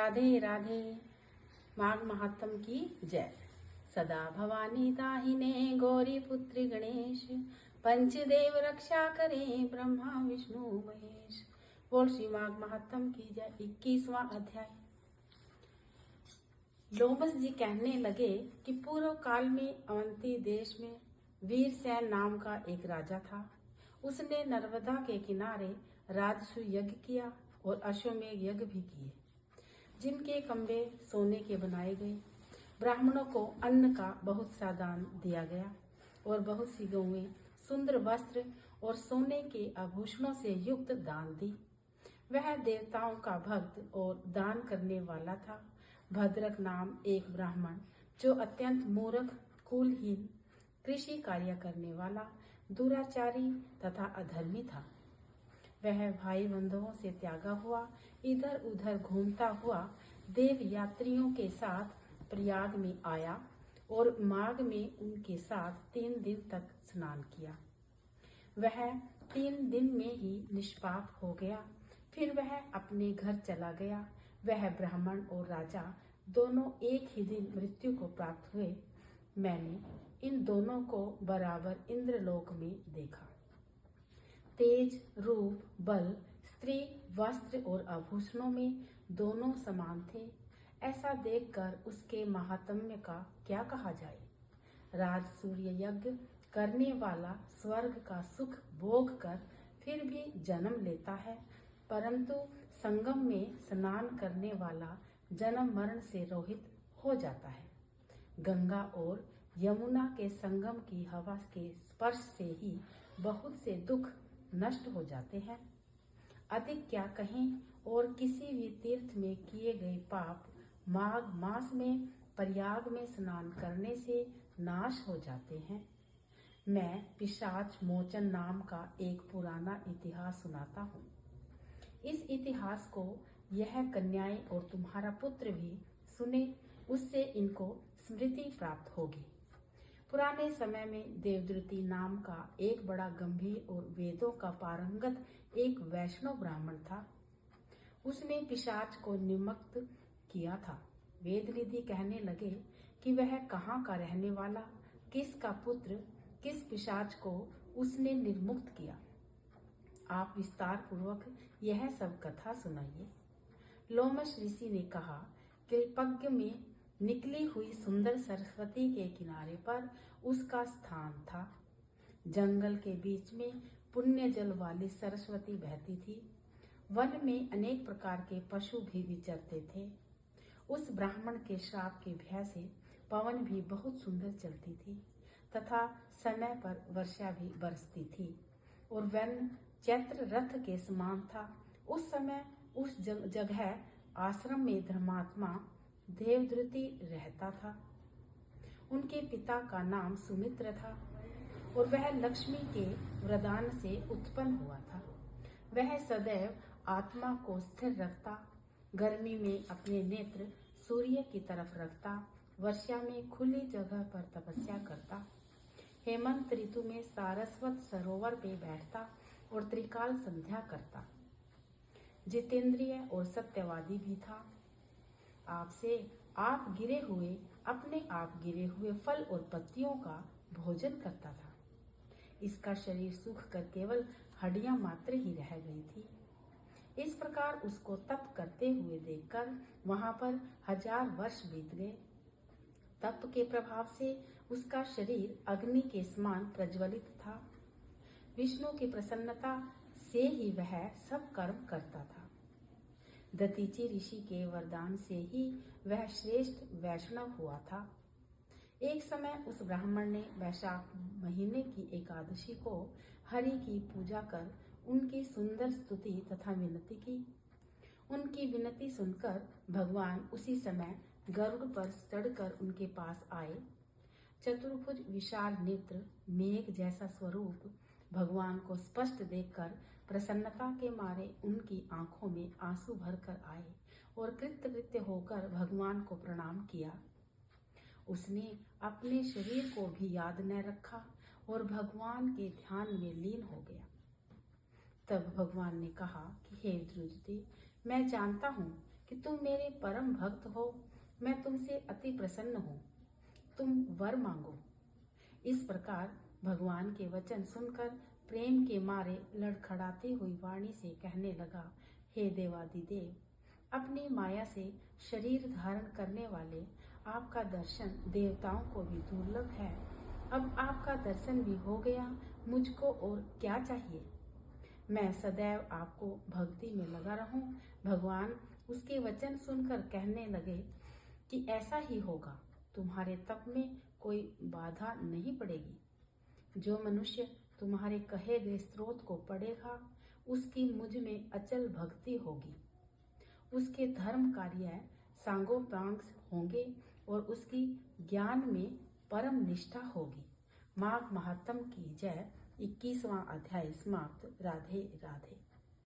राधे राधे। माघ महात्म की जय। सदा भवानी दाहिने गौरी पुत्री गणेश, पंचदेव रक्षा करें ब्रह्मा विष्णु महेश। बोल श्री माघ महात्म की जय। 21वां अध्याय। लोमस जी कहने लगे कि पूर्व काल में अवंती देश में वीरसेन नाम का एक राजा था। उसने नर्मदा के किनारे राजसु यज्ञ किया और अश्वमेध यज्ञ भी किए, जिनके खंभे सोने के बनाए गए। ब्राह्मणों को अन्न का बहुत सा दान दिया गया और बहुत सी गौएं, सुंदर वस्त्र और सोने के आभूषणों से युक्त दान दी। वह देवताओं का भक्त और दान करने वाला था। भद्रक नाम एक ब्राह्मण, जो अत्यंत मूर्ख, कुलहीन, कृषि कार्य करने वाला, दुराचारी तथा अधर्मी था। वह भाई बंधुओं से त्यागा हुआ इधर उधर घूमता हुआ देव यात्रियों के साथ प्रयाग में आया और माघ में उनके साथ 3 दिन तक स्नान किया। वह 3 दिन में ही निष्पाप हो गया। फिर वह अपने घर चला गया। वह ब्राह्मण और राजा दोनों एक ही दिन मृत्यु को प्राप्त हुए। मैंने इन दोनों को बराबर इंद्रलोक में देखा। तेज, रूप, बल, स्त्री, वस्त्र और आभूषणों में दोनों समान थे। ऐसा देखकर उसके महात्म्य का क्या कहा जाए। राज सूर्य यज्ञ करने वाला स्वर्ग का सुख भोग कर फिर भी जन्म लेता है, परंतु संगम में स्नान करने वाला जन्म मरण से रहित हो जाता है। गंगा और यमुना के संगम की हवा के स्पर्श से ही बहुत से दुख नष्ट हो जाते हैं। अधिक क्या कहें, और किसी भी तीर्थ में किए गए पाप माघ मास में प्रयाग में स्नान करने से नाश हो जाते हैं। मैं पिशाच मोचन नाम का एक पुराना इतिहास सुनाता हूँ। इस इतिहास को यह कन्याएं और तुम्हारा पुत्र भी सुने, उससे इनको स्मृति प्राप्त होगी। पुराने समय में देवद्रुति नाम का एक बड़ा गंभीर और वेदों का पारंगत एक वैष्णव ब्राह्मण था। उसने पिशाच को निमुक्त किया था। वेदनिधि कहने लगे कि वह कहाँ का रहने वाला, किसका पुत्र, किस पिशाच को उसने निर्मुक्त किया। आप विस्तार पूर्वक यह सब कथा सुनाइए। लोमश ऋषि ने कहा कि पज्ञ में निकली हुई सुंदर सरस्वती के किनारे पर उसका स्थान था। जंगल के बीच में पुण्य जल वाली सरस्वती बहती थी। वन में अनेक प्रकार के पशु भी विचरते थे। उस ब्राह्मण के श्राप के भय से पवन भी बहुत सुंदर चलती थी तथा समय पर वर्षा भी बरसती थी और वन चैत्र रथ के समान था। उस समय उस जगह आश्रम में धर्मात्मा देवद्रुति रहता था। उनके पिता का नाम सुमित्र था और वह लक्ष्मी के वरदान से उत्पन्न हुआ था। वह सदैव आत्मा को स्थिर रखता, गर्मी में अपने नेत्र सूर्य की तरफ रखता, वर्षा में खुली जगह पर तपस्या करता, हेमंत ऋतु में सारस्वत सरोवर पे बैठता और त्रिकाल संध्या करता। जितेंद्रिय और सत्यवादी भी था। आपसे आप गिरे हुए, अपने आप गिरे हुए फल और पत्तियों का भोजन करता था। इसका शरीर सूख कर केवल हड्डियां मात्र ही रह गई थी। इस प्रकार उसको तप करते हुए देखकर वहां पर 1000 वर्ष बीत गए। तप के प्रभाव से उसका शरीर अग्नि के समान प्रज्वलित था। विष्णु की प्रसन्नता से ही वह सब कर्म करता था। दतीची ऋषि के वरदान से ही वह श्रेष्ठ वैष्णव हुआ था। एक समय उस ब्राह्मण ने वैशाख महीने की एकादशी को हरि की पूजा कर उनकी सुंदर स्तुति तथा विनती की। उनकी विनती सुनकर भगवान उसी समय गरुड़ पर चढ़कर उनके पास आए। चतुर्भुज विशाल नेत्र, मेघ जैसा स्वरूप भगवान को स्पष्ट देखकर प्रसन्नता के मारे उनकी आंखों में आंसू भरकर आए और कृतकृत्य होकर भगवान को प्रणाम किया। उसने अपने शरीर को भी याद न रखा और भगवान के ध्यान में लीन हो गया। तब भगवान ने कहा कि हे द्रुति, मैं जानता हूँ कि तुम मेरे परम भक्त हो, मैं तुमसे अति प्रसन्न हूँ, तुम वर मांगो। इस प्रकार भगवान के वचन सुनकर प्रेम के मारे लड़खड़ाती हुई वाणी से कहने लगा, हे देवादिदेव, अपनी माया से शरीर धारण करने वाले आपका दर्शन देवताओं को भी दुर्लभ है। अब आपका दर्शन भी हो गया, मुझको और क्या चाहिए। मैं सदैव आपको भक्ति में लगा रहूं। भगवान उसके वचन सुनकर कहने लगे कि ऐसा ही होगा, तुम्हारे तप में कोई बाधा नहीं पड़ेगी। जो मनुष्य तुम्हारे कहे गए स्रोत को पढ़ेगा, उसकी मुझ में अचल भक्ति होगी। उसके धर्म कार्य सांगोपांग होंगे और उसकी ज्ञान में परम निष्ठा होगी। माघ महात्म की जय। 21वां अध्याय समाप्त। राधे राधे।